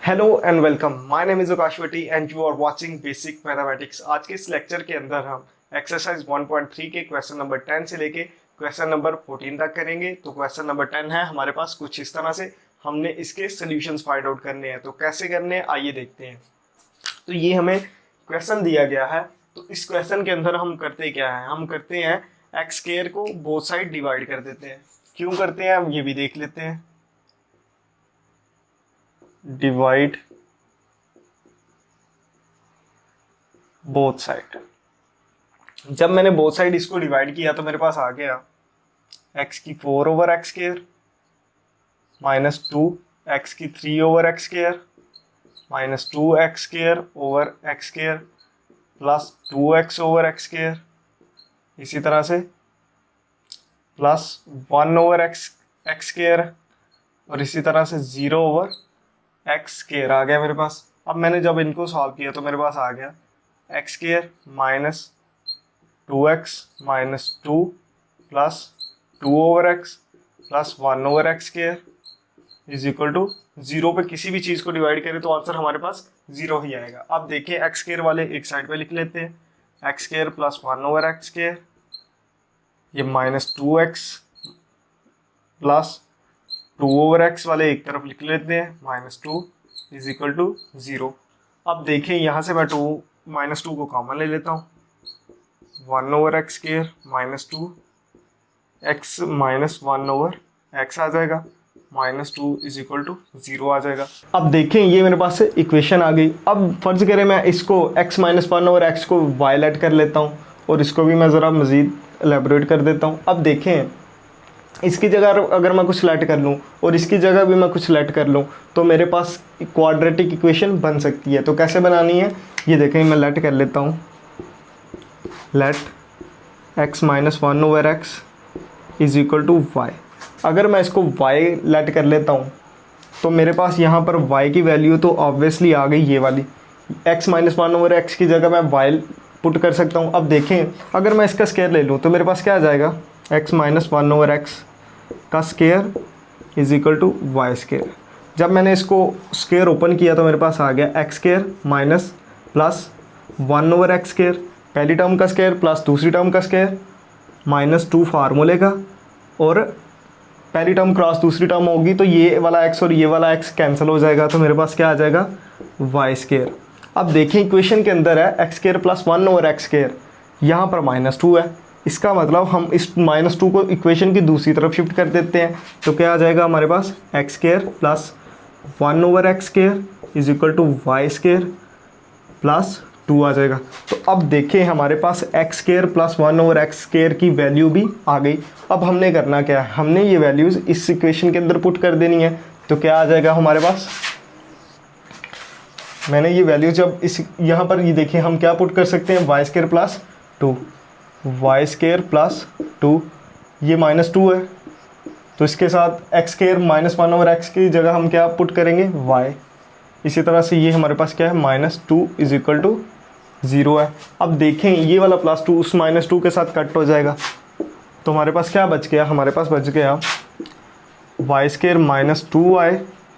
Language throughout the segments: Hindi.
Hello and welcome. My name is Akashvati and you are watching basic mathematics. आज के इस लेक्चर के अंदर हम एक्सरसाइज 1.3 के क्वेश्चन नंबर 10 से लेके क्वेश्चन नंबर 14 तक करेंगे। तो क्वेश्चन नंबर 10 है हमारे पास कुछ इस तरह से, हमने इसके सॉल्यूशंस फाइंड आउट करने हैं। तो कैसे करने हैं आइए देखते हैं। तो ये हमें क्वेश्चन दिया गया है। तो इस क्वेश्चन के अंदर हम करते क्या है, हम करते हैं एक्स स्क्वायर को बोथ साइड डिवाइड कर देते हैं। क्यों करते हैं हम ये भी देख लेते हैं। Divide both side. जब मैंने बोथ साइड इसको डिवाइड किया तो मेरे पास आ गया एक्स की 4 over x square minus 2 x की 3 over x square minus 2 x square over x square plus 2 x over x square, इसी तरह से plus 1 over x x square और इसी तरह से 0 ओवर एक्स स्क्वायर आ गया मेरे पास। अब मैंने जब इनको सॉल्व किया तो मेरे पास आ गया x square minus 2x minus 2 plus 2 over x plus 1 over x square is equal to 0 पे किसी भी चीज़ को डिवाइड करें तो आंसर हमारे पास 0 ही आएगा। अब देखिए एक्स स्क्वायर वाले एक साइड पे लिख लेते हैं, x square plus 1 over x square, ये minus 2x plus 2 over x वाले एक तरफ लिख लेते हैं, माइनस 2 इज इक्वल टू 0। अब देखें यहाँ से मैं माइनस 2 को कॉमन ले लेता हूँ, 1 over x square minus 2 x minus 1 over x आ जाएगा, माइनस 2 इज इक्वल टू 0 आ जाएगा। अब देखें ये मेरे पास से इक्वेशन आ गई। अब फर्ज करें मैं इसको x माइनस 1 ओवर एक्स को y लेट कर लेता हूँ और इसको भी मैं ज़रा मज़ीद एलेबोरेट कर देता हूँ। अब देखें इसकी जगह अगर मैं कुछ सेलेक्ट कर लूँ और इसकी जगह भी मैं कुछ सेलेक्ट कर लूँ तो मेरे पास क्वाड्रेटिक इक्वेशन बन सकती है। तो कैसे बनानी है ये देखें, मैं लेट कर लेता हूँ, let x minus 1 over x is equal to y. अगर मैं इसको y लेट कर लेता हूँ तो मेरे पास यहाँ पर y की वैल्यू तो ऑब्वियसली आ गई, ये वाली x माइनस 1 ओवर एक्स की जगह मैं y पुट कर सकता हूँ। अब देखें अगर मैं इसका स्क्वायर ले लूँ तो मेरे पास क्या आ जाएगा, x माइनस 1 ओवर एक्स का square is equal to y square. जब मैंने इसको स्क्वायर ओपन किया तो मेरे पास आ गया x square minus plus 1 over x square, पहली टर्म का स्क्वायर प्लस दूसरी टर्म का स्क्वायर माइनस 2 फार्मूले का, और पहली टर्म क्रॉस दूसरी टर्म होगी तो ये वाला x और ये वाला x कैंसिल हो जाएगा, तो मेरे पास क्या आ जाएगा वाई स्क्वायर। अब देखें इक्वेशन के अंदर है x square plus 1 over x square, यहाँ पर माइनस 2 है, इसका मतलब हम इस माइनस 2 को इक्वेशन की दूसरी तरफ शिफ्ट कर देते हैं। तो क्या आ जाएगा हमारे पास x square plus 1 over x square is equal to y square plus 2 आ जाएगा। तो अब देखें हमारे पास x square plus 1 over x square की वैल्यू भी आ गई। अब हमने करना क्या है, हमने ये वैल्यूज़ इस इक्वेशन के अंदर पुट कर देनी है। तो क्या आ जाएगा हमारे पास, मैंने ये वैल्यू जब इस यहाँ पर ये देखिए हम क्या पुट कर सकते हैं, y square plus 2, y square plus 2, ये माइनस 2 है तो इसके साथ x square minus 1 over x की जगह हम क्या पुट करेंगे वाई। इसी तरह से ये हमारे पास क्या है माइनस 2 इज इक्वल टू 0 है। अब देखें ये वाला प्लस 2 उस माइनस 2 के साथ कट हो जाएगा तो हमारे पास क्या बच गया, हमारे पास बच गया y square minus 2y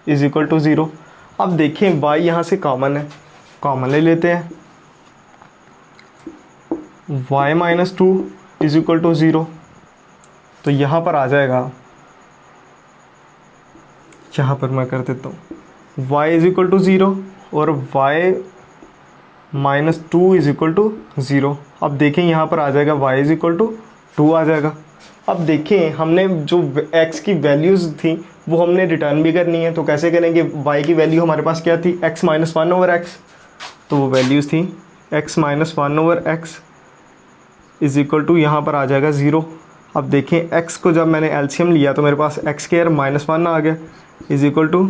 is equal to 0। अब देखें y यहाँ से कॉमन है, कॉमन ले लेते हैं, y minus 2 is equal to 0, तो यहाँ पर आ जाएगा, यहाँ पर मैं कर देता हूँ y इज इक्वल टू 0 और y minus 2 is equal to 0। अब देखें यहाँ पर आ जाएगा y इज इक्वल टू 2 आ जाएगा। अब देखें हमने जो x की वैल्यूज़ थी वो हमने रिटर्न भी करनी है, तो कैसे करेंगे, y की वैल्यू हमारे पास क्या थी x माइनस 1 ओवर एक्स, तो वो वैल्यूज़ थी x minus 1 over x is equal to यहाँ पर आ जाएगा 0। अब देखें x को जब मैंने एलसीएम लिया तो मेरे पास एक्स स्क्वायर माइनस 1 आ गया इज इक्वल टू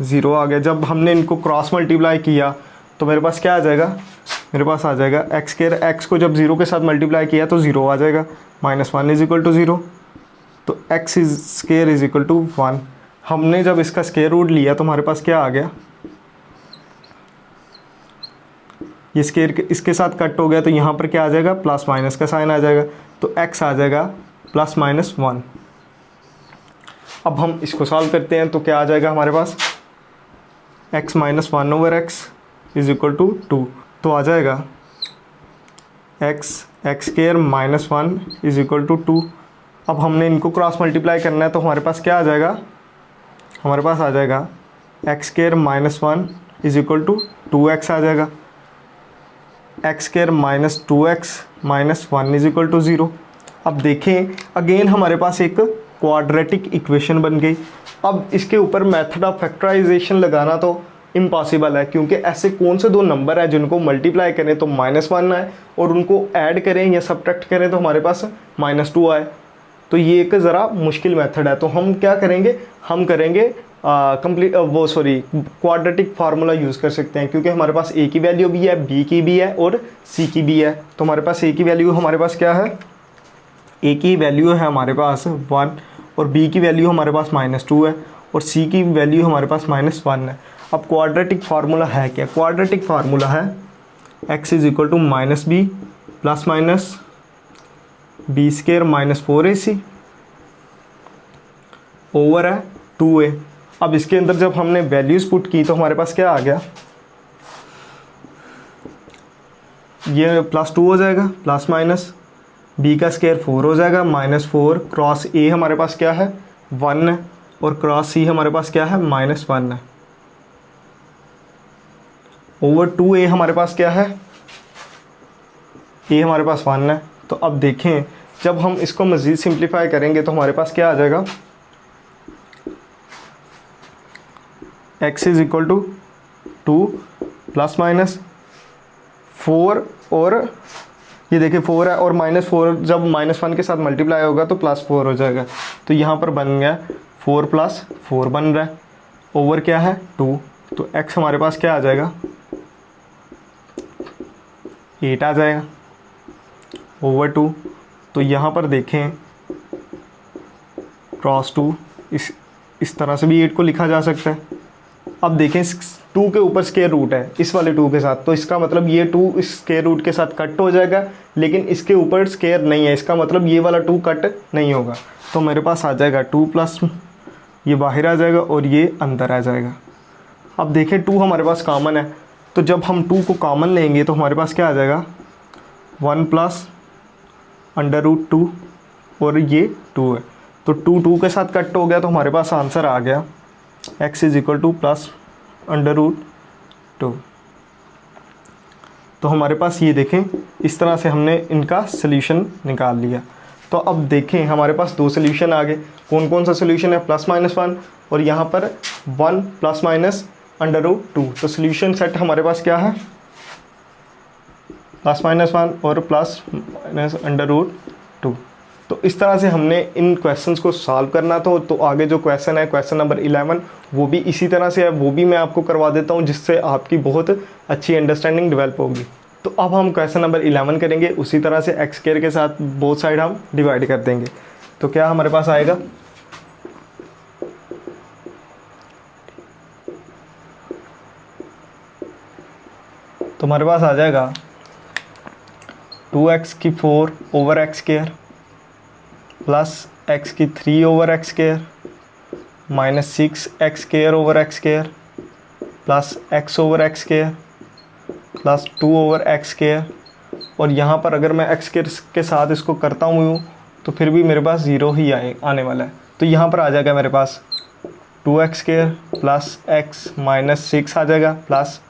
0 आ गया। जब हमने इनको क्रॉस मल्टीप्लाई किया तो मेरे पास क्या आ जाएगा, मेरे पास आ जाएगा एक्स स्क्वायर, एक्स को जब 0 के साथ मल्टीप्लाई किया तो 0 आ जाएगा, माइनस 1 इज इक्वल टू 0, तो x is square is equal to 1। हमने जब इसका स्क्वायर रूट लिया तो हमारे पास क्या आ गया, ये स्क्वायर इसके साथ कट हो गया तो यहाँ पर क्या आ जाएगा प्लस माइनस का साइन आ जाएगा, तो x आ जाएगा प्लस माइनस 1। अब हम इसको सॉल्व करते हैं तो क्या आ जाएगा हमारे पास, x minus one over x is equal to two. तो आ जाएगा x square minus one is equal to two. अब हमने इनको क्रॉस मल्टीप्लाई करना है तो हमारे पास क्या आ जाएगा, हमारे पास आ जाएगा x square minus one is equal to two x आ जाएगा। X square minus two x minus one is equal to zero. अब देखें अगेन हमारे पास एक क्वाड्रेटिक इक्वेशन बन गई। अब इसके ऊपर मेथड ऑफ फैक्टराइजेशन लगाना तो इम्पॉसिबल है, क्योंकि ऐसे कौन से दो नंबर हैं जिनको मल्टीप्लाई करें तो माइनस वन आए और उनको ऐड करें या सब्ट्रैक्ट करें तो हमारे पास माइनस टू आए। तो ये एक ज़रा मुश्किल मेथड है। तो हम क्या करेंगे, हम करेंगे क्वाड्रेटिक फार्मूला यूज़ कर सकते हैं, क्योंकि हमारे पास ए की वैल्यू भी है, बी की भी है और सी की भी है। तो हमारे पास ए की वैल्यू हमारे पास क्या है, ए की वैल्यू है हमारे पास वन और बी की वैल्यू हमारे पास माइनस टू है और सी की वैल्यू हमारे पास माइनस वन है। अब क्वाड्रेटिक फार्मूला है क्या, क्वाड्रेटिक फार्मूला है x is equal to minus b plus minus b square minus four a c over है टू ए। अब इसके अंदर जब हमने वैल्यूज़ पुट की तो हमारे पास क्या आ गया, ये प्लस टू हो जाएगा प्लस माइनस बी का स्केयर फोर हो जाएगा माइनस फोर क्रॉस ए हमारे पास क्या है वन है और क्रॉस सी हमारे पास क्या है माइनस वन है ओवर टू ए हमारे पास क्या है, ए हमारे पास वन है। तो अब देखें जब हम इसको मज़ीद सिंप्लीफाई करेंगे तो हमारे पास क्या आ जाएगा, x is equal to two plus minus four और ये देखिए फोर है और माइनस फोर जब माइनस वन के साथ मल्टीप्लाई होगा तो प्लस फोर हो जाएगा। तो यहाँ पर बन गया फोर प्लस फोर बन रहा है ओवर क्या है टू। तो x हमारे पास क्या आ जाएगा, 8 आ जाएगा ओवर टू। तो यहाँ पर देखें क्रॉस टू इस तरह से भी 8 को लिखा जा सकता है। अब देखें 2 के ऊपर स्केयर रूट है इस वाले 2 के साथ, तो इसका मतलब ये 2 इस स्केयर रूट के साथ कट हो जाएगा, लेकिन इसके ऊपर स्केयर नहीं है, इसका मतलब ये वाला 2 कट नहीं होगा। तो मेरे पास आ जाएगा 2 प्लस ये बाहर आ जाएगा और ये अंदर आ जाएगा। अब देखें 2 हमारे पास कॉमन है, तो जब हम 2 को कॉमन लेंगे तो हमारे पास क्या आ जाएगा 1 प्लस अंडर रूट 2 और ये 2 है। तो 2 के साथ कट हो गया तो हमारे पास आंसर आ गया x is equal to plus under root 2। तो हमारे पास ये देखें इस तरह से हमने इनका सोल्यूशन निकाल लिया। तो अब देखें हमारे पास दो सोल्यूशन आ गए। कौन कौन सा सोल्यूशन है, प्लस माइनस वन और यहाँ पर 1 प्लस माइनस अंडर रूट 2। तो सोल्यूशन सेट हमारे पास क्या है, प्लस माइनस वन और प्लस माइनस अंडर रूट 2। तो इस तरह से हमने इन क्वेश्चंस को सॉल्व करना था। तो आगे जो क्वेश्चन है क्वेश्चन नंबर 11 वो भी इसी तरह से है, वो भी मैं आपको करवा देता हूँ जिससे आपकी बहुत अच्छी अंडरस्टैंडिंग डेवलप होगी। तो अब हम क्वेश्चन नंबर 11 करेंगे, उसी तरह से एक्स स्क्वायर के साथ बोथ साइड हम डिवाइड कर देंगे। तो क्या हमारे पास आएगा, तो हमारे पास आ जाएगा 2x की 4 over x square plus x की 3 over x square minus 6x square over x square plus x over x square plus 2 over x square. और यहाँ पर अगर मैं x स्क्वायर के साथ इसको करता हूँ तो फिर भी मेरे पास 0 ही आने वाला है। तो यहाँ पर आ जाएगा मेरे पास 2x square plus x minus 6 आ जाएगा प्लस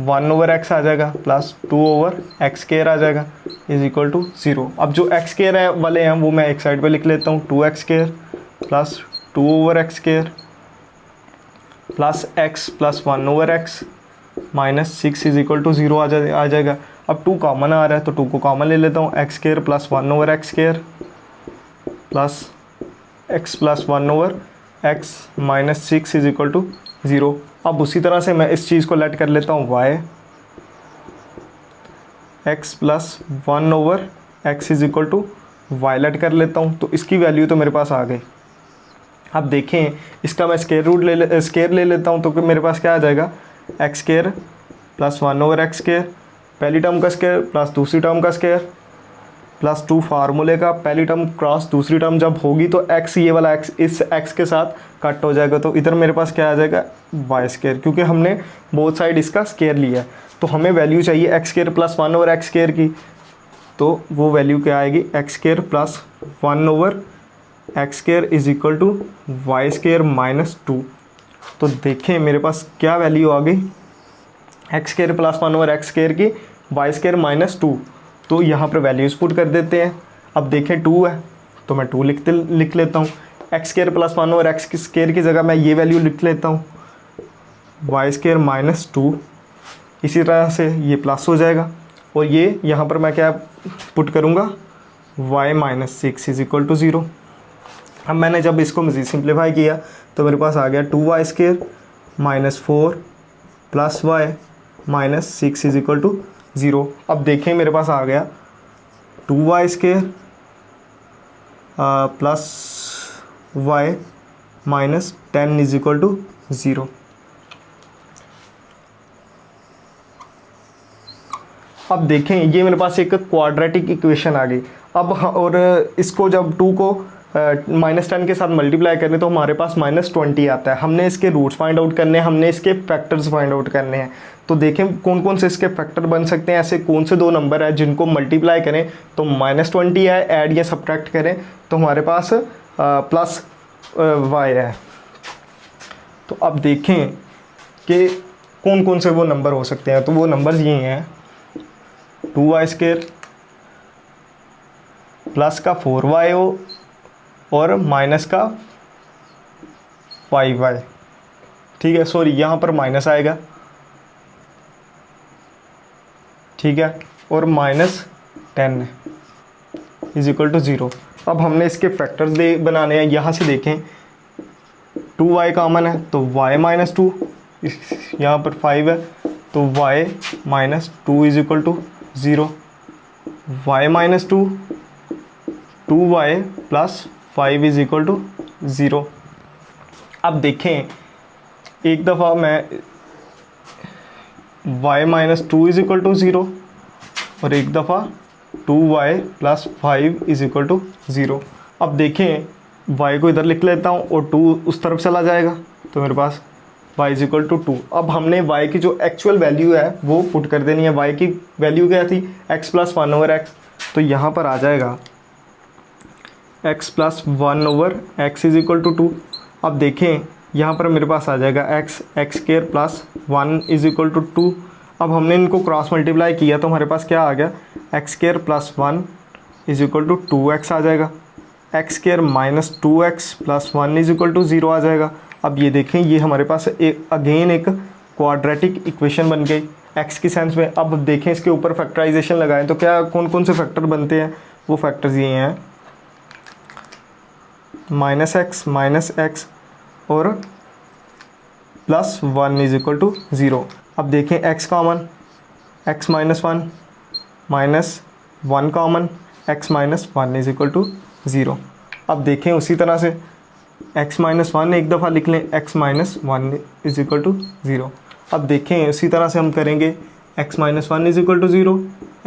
1 ओवर एक्स आ जाएगा प्लस 2 ओवर एक्स स्क्वायर आ जाएगा इज इक्वल टू 0। अब जो एक्स स्क्वायर है वाले हैं वो मैं एक साइड पे लिख लेता हूँ, 2x square plus 2 over x square plus x plus 1 over x minus 6 is equal to 0 आ जाएगा। अब 2 कॉमन आ रहा है तो 2 को कॉमन ले लेता हूँ, x square plus 1 over x square plus x plus 1 over x minus 6 is equal to 0। अब उसी तरह से मैं इस चीज़ को लेट कर लेता हूँ y x plus 1 over x is equal to y let कर लेता हूँ। तो इसकी वैल्यू तो मेरे पास आ गई। अब देखें इसका मैं स्क्वायर ले लेता हूँ तो मेरे पास क्या आ जाएगा, x square plus 1 over x square पहली टर्म का स्क्वायर प्लस दूसरी टर्म का स्क्वायर प्लस 2 फार्मूले का पहली टर्म क्रॉस दूसरी टर्म जब होगी तो x, ये वाला x इस x के साथ कट हो जाएगा, तो इधर मेरे पास क्या आ जाएगा वाई स्केयर, क्योंकि हमने बोथ साइड इसका स्केयर लिया है। तो हमें वैल्यू चाहिए x square plus 1 over x square की, तो वो वैल्यू क्या आएगी x square plus 1 over x square is equal to y square minus 2। तो देखें मेरे पास क्या वैल्यू आ गई, x square plus 1 over x square की वाई स्केयर माइनस 2। तो यहाँ पर वैल्यूज़ पुट कर देते हैं। अब देखें 2 है तो मैं 2 लिख लेता हूँ, x square plus 1 over x square की जगह मैं ये वैल्यू लिख लेता हूँ वाई स्केयर माइनस 2। इसी तरह से ये प्लस हो जाएगा और ये यहाँ पर मैं क्या पुट करूँगा y minus 6 is equal to 0। अब मैंने जब इसको मज़ीद सिंप्लीफाई किया तो मेरे पास आ गया 2y square minus 4 plus y minus 6 is equal to 0। अब देखें मेरे पास आ गया 2y square plus y minus 10 is equal to 0। अब देखें ये मेरे पास एक क्वाड्रेटिक इक्वेशन आ गई। अब और इसको जब 2 को -10 के साथ मल्टीप्लाई करें तो हमारे पास -20 आता है। हमने इसके रूट्स फाइंड आउट करने हैं, हमने इसके फैक्टर्स फाइंड आउट करने हैं। तो देखें कौन कौन से इसके फैक्टर बन सकते हैं, ऐसे कौन से दो नंबर है जिनको मल्टीप्लाई करें तो -20 है, ऐड या सब्ट्रैक्ट करें तो हमारे पास प्लस y है। तो अब देखें कि कौन कौन से वो नंबर हो सकते हैं। तो वो नंबर्स ये हैं 2y स्केयर प्लस का 4y हो और माइनस का 5y, ठीक है, सॉरी यहाँ पर माइनस आएगा, ठीक है, और -10 इज इक्वल टू 0। अब हमने इसके फैक्टर्स बनाने हैं। यहाँ से देखें 2y कॉमन है तो y माइनस 2, यहाँ पर 5 है तो y minus 2 is equal to 0, y minus 2 2y plus 5 is equal to 0। अब देखें एक दफ़ा मैं y minus 2 is equal to 0 और एक दफ़ा 2y plus 5 is equal to 0। अब देखें y को इधर लिख लेता हूँ और 2 उस तरफ चला जाएगा तो मेरे पास y इज इक्वल टू 2। अब हमने y की जो एक्चुअल वैल्यू है वो पुट कर देनी है। y की वैल्यू क्या थी x प्लस 1 ओवर x, तो यहाँ पर आ जाएगा x plus 1 over x is equal to 2। अब देखें यहाँ पर मेरे पास आ जाएगा x square plus 1 is equal to 2। अब हमने इनको क्रॉस मल्टीप्लाई किया तो हमारे पास क्या आ गया x square plus 1 is equal to 2x आ जाएगा, x square minus 2x plus 1 is equal to 0 आ जाएगा। अब ये देखें ये हमारे पास अगेन एक क्वाड्रेटिक इक्वेशन बन गई x की सेंस में। अब देखें इसके ऊपर फैक्टराइजेशन लगाएं तो क्या कौन कौन से फैक्टर बनते हैं, वो फैक्टर्स ये हैं -x और प्लस 1 इज इक्वल टू 0। अब देखें x common, x minus 1 minus 1 common, x minus 1 is equal to 0। अब देखें उसी तरह से x माइनस 1 एक दफ़ा लिख लें, x minus 1 is equal to 0। अब देखें उसी तरह से हम करेंगे x minus 1 is equal to 0,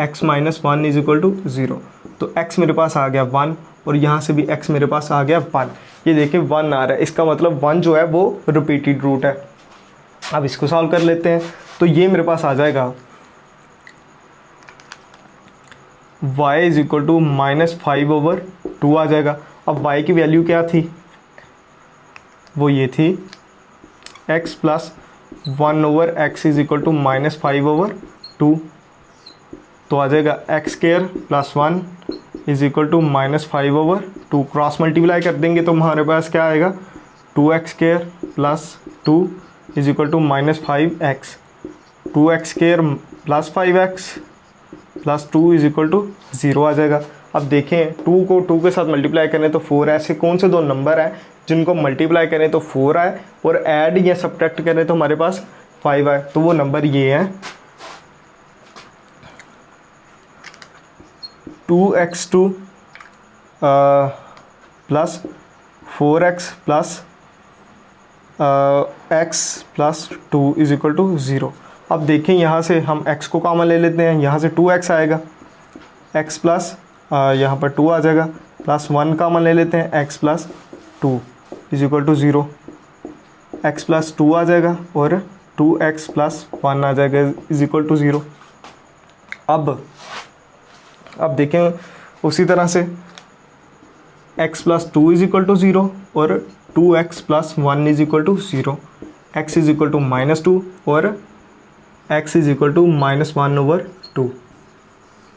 x minus 1 is equal to 0। तो x मेरे पास आ गया 1 और यहाँ से भी x मेरे पास आ गया 1। ये देखें 1 आ रहा है, इसका मतलब 1 जो है वो रिपीटेड रूट है। अब इसको सॉल्व कर लेते हैं तो ये मेरे पास आ जाएगा y is equal to -5 over 2 आ जाएगा। अब y की वैल्यू क्या थी, वो ये थी x plus 1 over x is equal to -5 over 2। तो आ जाएगा x square plus 1 is equal to -5 over 2। Cross multiply कर देंगे तो हमारे पास क्या आएगा 2x square plus 2 is equal to -5x, 2x square plus 5x plus 2 is equal to 0 आ जाएगा। अब देखें 2 को 2 के साथ मल्टीप्लाई करें तो 4 है। ऐसे कौन से दो नंबर हैं जिनको मल्टीप्लाई करें तो 4 आए और ऐड या सब्ट्रैक्ट करें तो हमारे पास 5 आए, तो वो नंबर ये हैं 2x2 plus 4x plus x plus 2 is equal to 0। अब देखें यहाँ से हम x को कॉमन ले लेते हैं, यहाँ से 2x आएगा, x प्लस यहाँ पर 2 आ जाएगा, प्लस 1 कॉमन ले लेते हैं, x plus 2 is equal to 0, x plus 2 आ जाएगा और 2x प्लस 1 आ जाएगा इज इक्वल टू 0। अब देखें उसी तरह से x plus 2 is equal to 0 और 2x plus 1 is equal to 0, x is equal to -2 और x इज इक्वल टू -1/2।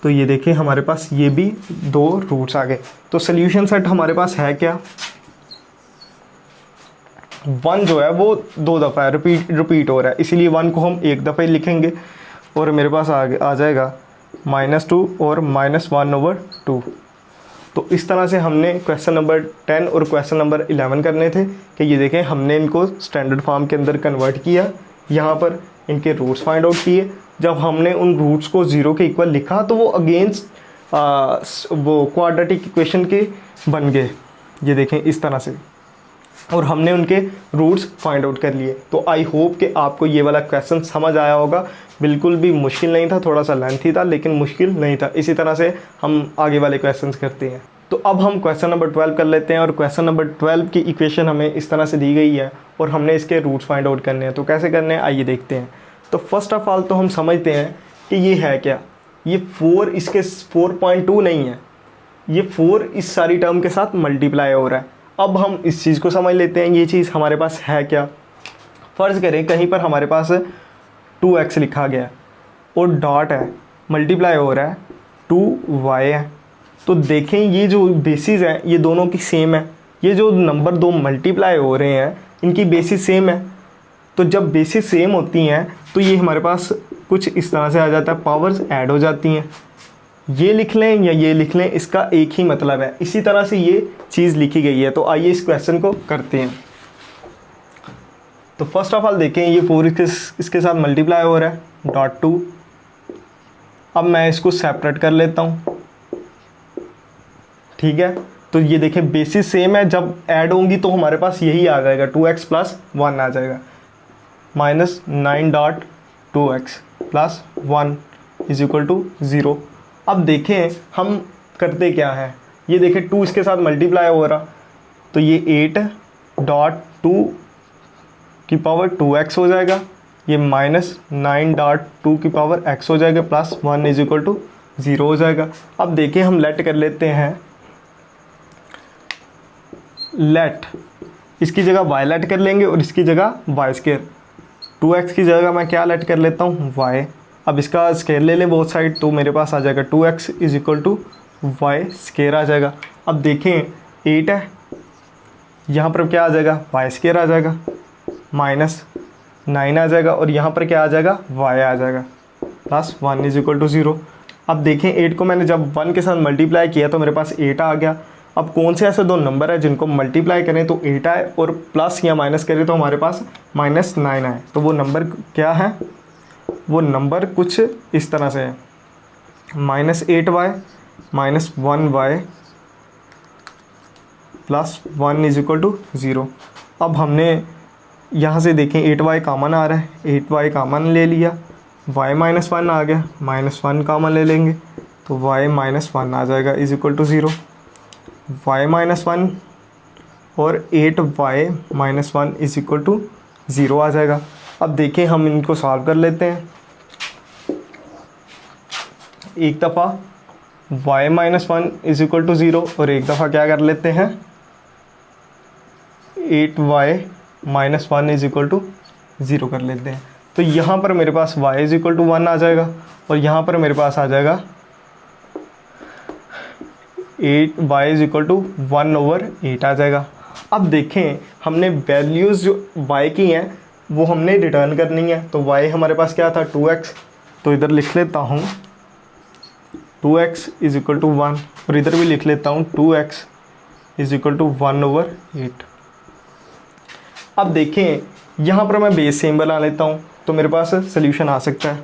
तो ये देखिए हमारे पास ये भी 2 रूट्स आ गए। तो सोल्यूशन सेट हमारे पास है क्या, 1 जो है वो 2 दफ़ा है, रिपीट हो रहा है, इसीलिए 1 को हम एक दफ़ा ही लिखेंगे और मेरे पास आ जाएगा -2 और -1/2। तो इस तरह से हमने क्वेश्चन नंबर 10 और क्वेश्चन नंबर 11 करने थे कि ये देखें हमने इनको स्टैंडर्ड फॉर्म के अंदर कन्वर्ट किया, यहाँ पर इनके रूट्स फाइंड आउट किए। जब हमने उन रूट्स को 0 के इक्वल लिखा तो वो अगेंस्ट वो क्वाड्रेटिक इक्वेशन के बन गए, ये देखें इस तरह से, और हमने उनके रूट्स फाइंड आउट कर लिए। तो आई होप कि आपको ये वाला क्वेश्चन समझ आया होगा, बिल्कुल भी मुश्किल नहीं था, थोड़ा सा लेंथी था लेकिन मुश्किल नहीं था। इसी तरह से हम आगे वाले क्वेश्चंस करते हैं। तो अब हम क्वेश्चन नंबर 12 कर लेते हैं और क्वेश्चन नंबर 12 की इक्वेशन हमें इस तरह से दी गई है और हमने इसके रूट्स फाइंड आउट करने हैं। तो कैसे करने हैं आइए देखते हैं। तो फर्स्ट ऑफ ऑल तो हम समझते हैं कि ये है क्या, ये 4 इसके 4.2 नहीं है, ये 4 इस सारी टर्म के साथ मल्टीप्लाई हो रहा है। अब हम इस चीज़ को समझ लेते हैं, ये चीज़ हमारे पास है क्या। फ़र्ज़ करें कहीं पर हमारे पास 2x लिखा गया और डॉट है, मल्टीप्लाई हो रहा है 2y है। तो देखें ये जो बेसिस है ये दोनों की सेम है, ये जो नंबर 2 मल्टीप्लाई हो रहे हैं इनकी बेसिस सेम है। तो जब बेसिस सेम होती हैं तो ये हमारे पास कुछ इस तरह से आ जाता है, पावर्स ऐड हो जाती हैं। ये लिख लें या ये लिख लें, इसका एक ही मतलब है। इसी तरह से ये चीज़ लिखी गई है। तो आइए इस क्वेश्चन को करते हैं। तो फर्स्ट ऑफ ऑल देखें ये 4 इसके साथ मल्टीप्लाई हो रहा है डॉट 2। अब मैं इसको सेपरेट कर लेता हूँ, ठीक है। तो ये देखें बेसिस सेम है, जब ऐड होंगी तो हमारे पास यही आ जाएगा 2x प्लस 1 आ जाएगा, -9.2x plus 1 is equal to 0। अब देखें हम करते क्या है, ये देखें 2 इसके साथ मल्टीप्लाई हो रहा तो ये 8.2 की पावर 2x हो जाएगा, ये -9.2 की पावर x हो जाएगा, प्लस 1 इज इक्वल टू 0 हो जाएगा। अब देखें हम लेट कर लेते हैं, लेट इसकी जगह y लेट कर लेंगे और इसकी जगह y स्केयर, 2x की जगह मैं क्या लेट कर लेता हूँ y। अब इसका स्केयर ले लें बोथ साइड, तो मेरे पास आ जाएगा 2x is equal to y square आ जाएगा। अब देखें 8 है, यहाँ पर क्या आ जाएगा y स्केयर आ जाएगा, -9 आ जाएगा और यहाँ पर क्या आ जाएगा y आ जाएगा, प्लस 1 इज इक्वल टू 0। अब देखें 8 को मैंने जब 1 के साथ मल्टीप्लाई किया तो मेरे पास 8 आ गया। अब कौन से ऐसे 2 नंबर है जिनको मल्टीप्लाई करें तो 8 आए और प्लस या माइनस करें तो हमारे पास -9 आए। तो वो नंबर क्या है, वो नंबर कुछ इस तरह से है, -8y -1y plus 1 is equal to 0। अब हमने यहाँ से देखें 8y कॉमन आ रहा है, 8y कॉमन ले लिया, y -1 आ गया, -1 कॉमन ले लेंगे तो y -1 आ जाएगा इज इक्वल टू 0। y -1 और 8y -1 इज इक्वल टू 0 आ जाएगा। अब देखें हम इनको सॉल्व कर लेते हैं। एक दफ़ा y -1 इज इक्वल टू 0 और एक दफ़ा क्या कर लेते हैं 8y -1 इज इक्वल टू 0 कर लेते हैं। तो यहाँ पर मेरे पास y इज इक्वल टू 1 आ जाएगा और यहाँ पर मेरे पास आ जाएगा 8y इज इक्वल टू 1/8 आ जाएगा। अब देखें हमने वैल्यूज़ जो y की हैं वो हमने रिटर्न करनी है। तो y हमारे पास क्या था 2x, तो इधर लिख लेता हूँ 2x इज इक्वल टू 1 और इधर भी लिख लेता हूँ 2x इज इक्वल टू 1/8। अब देखें यहाँ पर मैं बेस सेम बना लेता हूँ तो मेरे पास सोल्यूशन आ सकता है।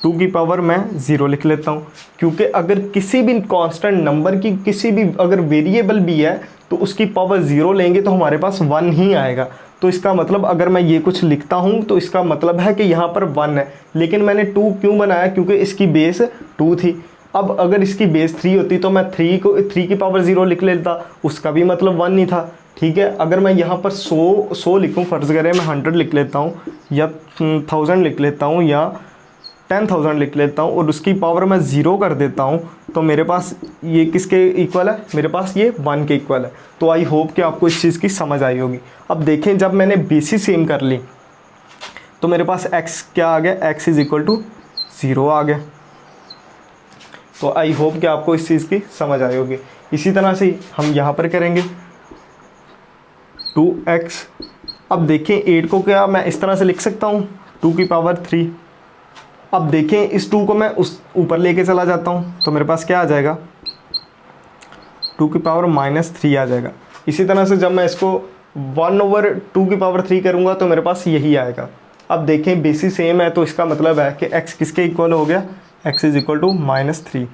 2 की पावर मैं 0 लिख लेता हूँ, क्योंकि अगर किसी भी कांस्टेंट नंबर की किसी भी अगर वेरिएबल भी है तो उसकी पावर 0 लेंगे तो हमारे पास 1 ही आएगा। तो इसका मतलब अगर मैं ये कुछ लिखता हूँ तो इसका मतलब है कि यहाँ पर 1 है, लेकिन मैंने 2 क्यों बनाया, क्योंकि इसकी बेस 2 थी। अब अगर इसकी बेस 3 होती तो मैं 3 की पावर 0 लिख लेता, उसका भी मतलब 1 नहीं था। ठीक है, अगर मैं यहाँ पर 100 लिखूँ, फ़र्ज़ करें मैं 100 लिख लेता हूँ या 1000 लिख लेता हूँ या 10,000 लिख लेता हूँ और उसकी पावर मैं 0 कर देता हूँ, तो मेरे पास ये किसके इक्वल है, मेरे पास ये 1 के इक्वल है। तो आई होप कि आपको इस चीज़ की समझ आई होगी। अब देखें, जब मैंने बेसिस सेम कर ली तो मेरे पास x क्या आ गया, x इज़ इक्वल टू 0 आ गया। तो आई होप कि आपको इस चीज़ की समझ आई होगी। इसी तरह से हम यहाँ पर करेंगे 2x। अब देखें 8 को क्या मैं इस तरह से लिख सकता हूँ 2 की पावर 3। अब देखें इस 2 को मैं उस ऊपर लेके चला जाता हूँ तो मेरे पास क्या आ जाएगा, 2 की पावर -3 आ जाएगा। इसी तरह से जब मैं इसको 1/2 की पावर 3 करूँगा तो मेरे पास यही आएगा। अब देखें बेसिस सेम है तो इसका मतलब है कि x किसके इक्वल हो गया, x इज़ इक्वल टू -3।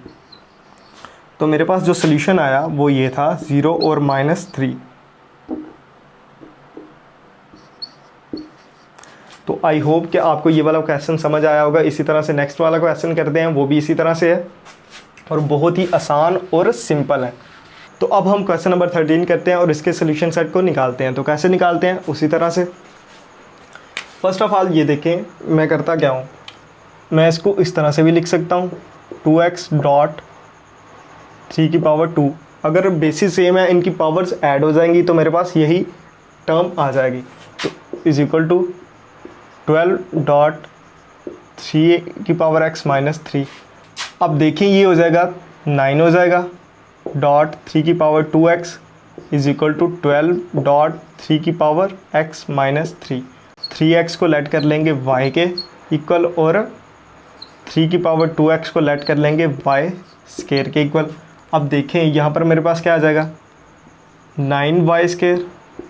तो मेरे पास जो सोल्यूशन आया वो ये था 0 और -3। तो आई होप कि आपको ये वाला क्वेश्चन समझ आया होगा। इसी तरह से नेक्स्ट वाला क्वेश्चन करते हैं, वो भी इसी तरह से है और बहुत ही आसान और सिंपल है। तो अब हम क्वेश्चन नंबर 13 करते हैं और इसके सोल्यूशन सेट को निकालते हैं। तो कैसे निकालते हैं, उसी तरह से फर्स्ट ऑफ ऑल ये देखें मैं करता क्या हूँ, मैं इसको इस तरह से भी लिख सकता हूँ 2x डॉट 3 की पावर 2। अगर बेसिस सेम है, इनकी पावर्स ऐड हो जाएंगी तो मेरे पास यही टर्म आ जाएगी। तो इज़ इक्वल टू 12 डॉट 3 की पावर x -3। अब देखें ये हो जाएगा 9 हो जाएगा डॉट 3 की power 2x is equal to 12 dot 3 की पावर x -3। 3x को लेट कर लेंगे y के इक्वल और 3 की पावर 2x को लेट कर लेंगे y स्केयर के इक्वल। अब देखें यहाँ पर मेरे पास क्या आ जाएगा, 9y square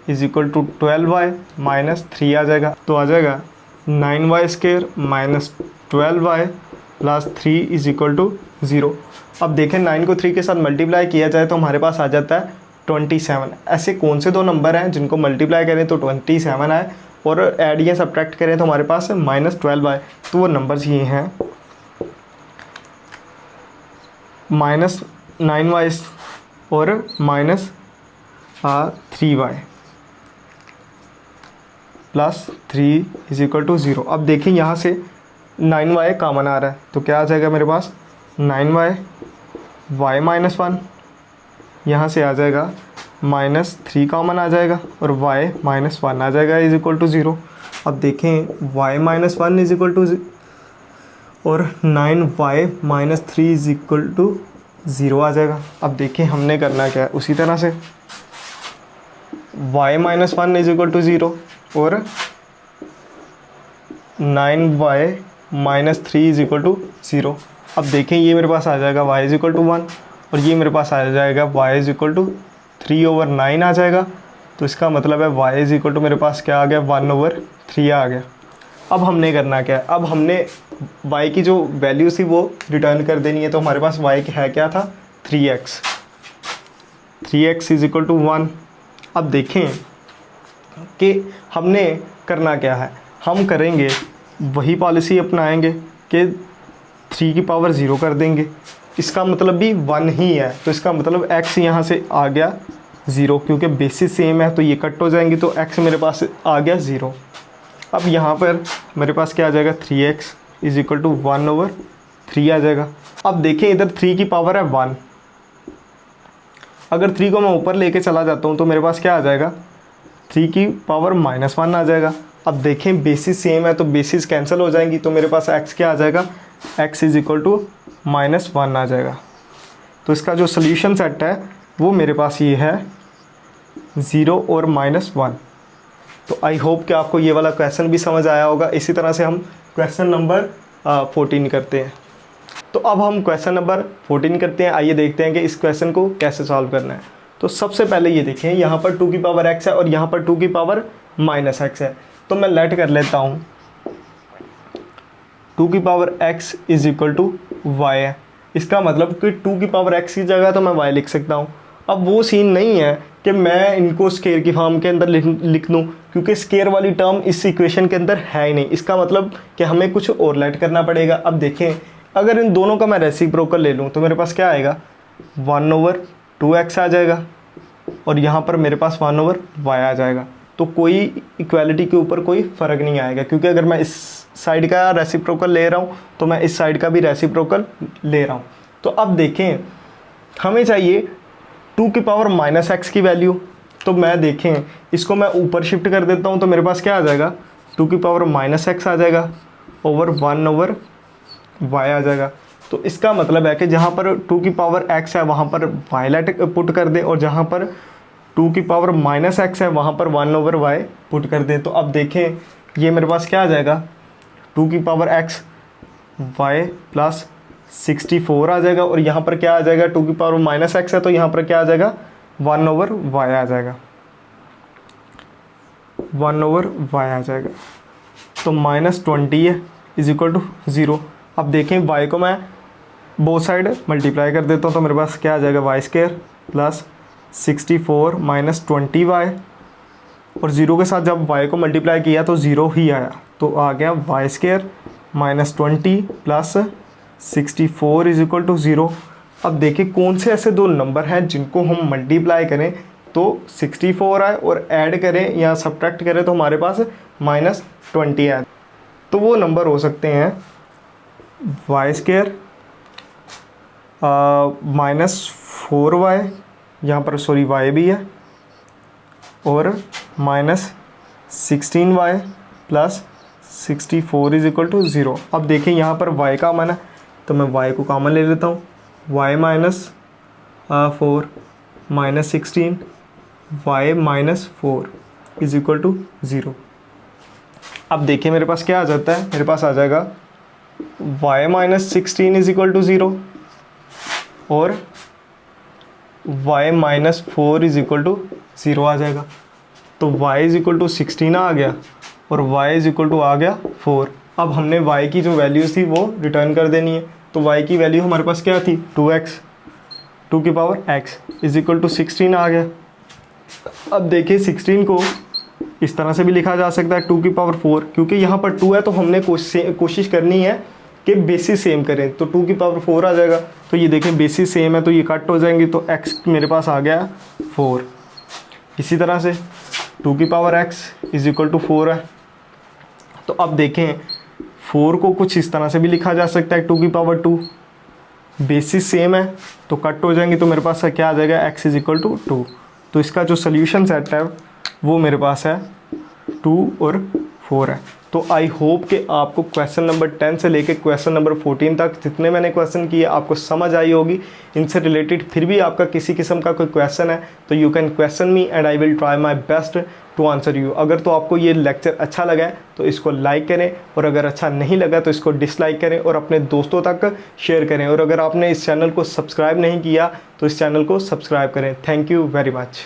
is equal to 12y -3 आ जाएगा। तो आ जाएगा 9y square -12y plus 3 is equal to 0। अब देखें 9 को 3 के साथ मल्टीप्लाई किया जाए तो हमारे पास आ जाता है 27। ऐसे कौन से दो नंबर हैं जिनको मल्टीप्लाई करें तो 27 आए और ऐड या सब्ट्रैक्ट करें तो हमारे पास -12 आए। तो वो नंबर्स ये हैं -9y और -3y plus 3 is equal to 0। अब देखें यहाँ से 9y कॉमन आ रहा है तो क्या आ जाएगा मेरे पास 9y y -1, यहाँ से आ जाएगा -3 कॉमन आ जाएगा और y -1 आ जाएगा इज़ इक्वल टू 0। अब देखें y -1 इज़ इक्वल टू और 9y -3 इज़ इक्वल टू 0 आ जाएगा। अब देखें हमने करना क्या है, उसी तरह से y -1 इज़ इक्वल टू 0 और 9y -3 इज़ इक्वल टू 0। अब देखें ये मेरे पास आ जाएगा y इज़ इक्वल टू 1 और ये मेरे पास आ जाएगा y इज़ इक्वल टू 3/9 आ जाएगा। तो इसका मतलब है y इज़ इक्वल टू मेरे पास क्या आ गया, 1/3 आ गया। अब हमने करना क्या है, अब हमने y की जो वैल्यू थी वो रिटर्न कर देनी है। तो हमारे पास y है क्या था 3x इज़ इक्वल टू 1। अब देखें कि हमने करना क्या है, हम करेंगे वही पॉलिसी अपनाएंगे कि 3 की पावर 0 कर देंगे। इसका मतलब भी 1 ही है तो इसका मतलब x यहाँ से आ गया 0, क्योंकि बेसिस सेम है तो ये कट हो जाएंगी तो x मेरे पास आ गया 0। अब यहाँ पर मेरे पास क्या आ जाएगा 3x इज़ इक्वल टू 1/3 आ जाएगा। अब देखें इधर 3 की पावर है 1, अगर 3 को मैं ऊपर लेके चला जाता हूँ तो मेरे पास क्या आ जाएगा 3 की पावर -1 आ जाएगा। अब देखें बेसिस सेम है तो बेसिस कैंसिल हो जाएंगी तो मेरे पास x क्या आ जाएगा, x इज़ इक्वल टू -1 आ जाएगा। तो इसका जो सोल्यूशन सेट है वो मेरे पास ये है 0 और -1। तो आई होप कि आपको ये वाला क्वेश्चन भी समझ आया होगा। इसी तरह से हम क्वेश्चन नंबर 14 करते हैं। तो अब हम क्वेश्चन नंबर 14 करते हैं। आइए देखते हैं कि इस क्वेश्चन को कैसे सॉल्व करना है। तो सबसे पहले ये देखें यहाँ पर 2 की पावर x है और यहाँ पर 2 की पावर -x है। तो मैं लेट कर लेता हूँ 2 की power x is equal to y है। इसका मतलब कि 2 की पावर x की जगह तो मैं y लिख सकता हूँ। अब वो सीन नहीं है कि मैं इनको स्केयर की फॉर्म के अंदर लिख दूँ, क्योंकि स्केयर वाली टर्म इस इक्वेशन के अंदर है ही नहीं। इसका मतलब कि हमें कुछ और लेट करना पड़ेगा। अब देखें अगर इन दोनों का मैं रेसिप्रोकल ले लूँ तो मेरे पास क्या आएगा, 1/2x आ जाएगा और यहाँ पर मेरे पास 1/y आ जाएगा। तो कोई इक्वालिटी के ऊपर कोई फ़र्क नहीं आएगा, क्योंकि अगर मैं इस साइड का रेसिप्रोकल ले रहा हूँ तो मैं इस साइड का भी रेसिप्रोकल ले रहा हूँ। तो अब देखें, हमें चाहिए 2 की पावर -x की वैल्यू। तो मैं देखें इसको मैं ऊपर शिफ्ट कर देता हूँ तो मेरे पास क्या आ जाएगा, 2 की पावर -x आ जाएगा ओवर 1/y आ जाएगा। तो इसका मतलब है कि जहाँ पर 2 की पावर x है वहाँ पर y लेट पुट कर दें, और जहाँ पर 2 की पावर -x है वहाँ पर 1/y पुट कर दें। तो अब देखें ये मेरे पास क्या आ जाएगा, 2 की पावर x y प्लस 64 आ जाएगा, और यहाँ पर क्या आ जाएगा, 2 की पावर -x है तो यहाँ पर क्या आ जाएगा, 1/y आ जाएगा, 1/y आ जाएगा। तो -20 है इज इक्वल टू 0। अब देखें y को मैं बोथ साइड मल्टीप्लाई कर देता हूँ तो मेरे पास क्या आ जाएगा, y² प्लस 64 माइनस 20y, और 0 के साथ जब y को मल्टीप्लाई किया तो 0 ही आया, तो आ गया y² minus 20 plus 64 is equal to 0। अब देखिए कौन से ऐसे दो नंबर हैं जिनको हम मल्टीप्लाई करें तो 64 आए और ऐड करें या सब्ट्रैक्ट करें तो हमारे पास -20 आए। तो वो नंबर हो सकते हैं y² -4y, यहाँ पर सॉरी y भी है, और -16y plus 64 is equal to 0। अब देखें यहाँ पर y कॉमन है तो मैं y को कॉमन ले लेता हूँ, y -4 -16 y -4 is equal to 0। अब देखिए मेरे पास क्या आ जाता है, मेरे पास आ जाएगा y -16 इज इक्वल टू 0 और y -4 इज इक्वल टू 0 आ जाएगा। तो y इज इक्वल टू 16 आ गया और y इज इक्वल टू आ गया 4। अब हमने y की जो वैल्यूज़ थी वो रिटर्न कर देनी है। तो y की वैल्यू हमारे पास क्या थी, 2x, 2 की power x is equal to 16 आ गया। अब देखिए 16 को इस तरह से भी लिखा जा सकता है 2 की पावर 4, क्योंकि यहाँ पर 2 है तो हमने कोशिश करनी है कि बेसिस सेम करें, तो 2 की पावर 4 आ जाएगा। तो ये देखें बेसिस सेम है तो ये कट हो जाएंगे, तो x मेरे पास आ गया 4। इसी तरह से 2 की power x is equal to 4 है। तो अब देखें 4 को कुछ इस तरह से भी लिखा जा सकता है 2 की पावर 2, बेसिस सेम है तो कट हो जाएंगे, तो मेरे पास क्या आ जाएगा, x इज इक्वल टू 2। तो इसका जो सोल्यूशन सेट है वो मेरे पास है 2 और 4 है। तो आई होप कि आपको क्वेश्चन नंबर 10 से लेकर क्वेश्चन नंबर 14 तक जितने मैंने क्वेश्चन किए आपको समझ आई होगी। इनसे रिलेटेड फिर भी आपका किसी किस्म का कोई क्वेश्चन है तो you can question me and I will try my best to answer you. अगर तो आपको ये लेक्चर अच्छा लगा है तो इसको लाइक करें, और अगर अच्छा नहीं लगा तो इसको डिसलाइक करें और अपने दोस्तों तक शेयर करें। और अगर आपने इस चैनल को सब्सक्राइब नहीं किया तो इस चैनल को सब्सक्राइब करें। Thank you very much.